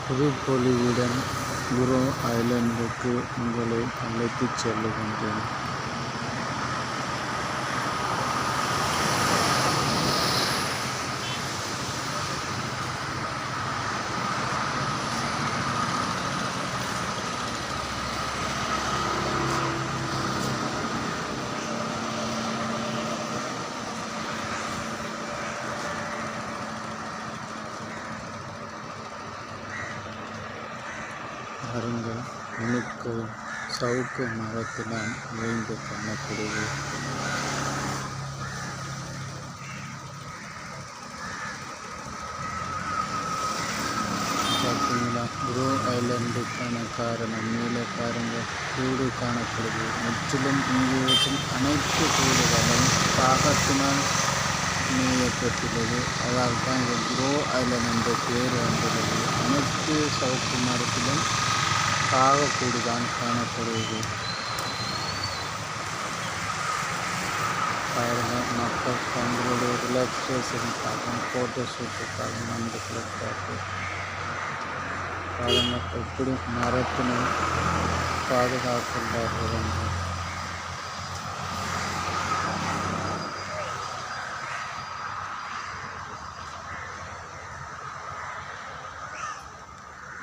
புதுப்பொலிவுடன் grow ஐலண்டுக்கு உங்களை அழைத்துச் செல்லுகின்றேன். பாருங்கள், முழுக்க சவுக்கு மரத்தினால் நிறைந்து காணப்படுது. பார்த்தீங்களா, குரோ ஐலண்டுக்கான காரணம் மேலே பாருங்கள், கூடு காணப்படுது. முற்றிலும் இங்கே இருக்கும் அனைத்து கூடுகளும் காகத்தினால் மேயப்பட்டுள்ளது. அதால் தான் இது குரோ ஐலண்ட் என்ற பேர் வந்துள்ளது. அனைத்து சவுக்கு மரத்திலும் காகக்கூடு தான் காணப்படுவது. பாருங்கள், மக்கள் தங்களுடைய ரிலாக்ஸேஷனுக்காக ஃபோட்டோ ஷூட்டுக்காக வந்துக்கிறார்கள். பாருங்கள், எப்படி மரத்தினை பாதுகாக்கின்றார்கள் என்று.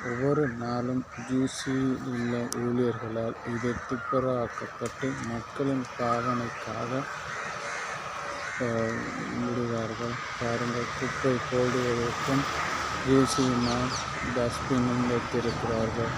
ஒவ்வொரு நாளும் ஜூஸில் உள்ள ஊழியர்களால் இது துப்புரவாக்கப்பட்டு மக்களின் பாவனைக்காக விடுவார்கள். பாருங்கள், குப்பை போடுவதற்கும் ஜூஸினால் டஸ்ட்பினும் வைத்திருக்கிறார்கள்.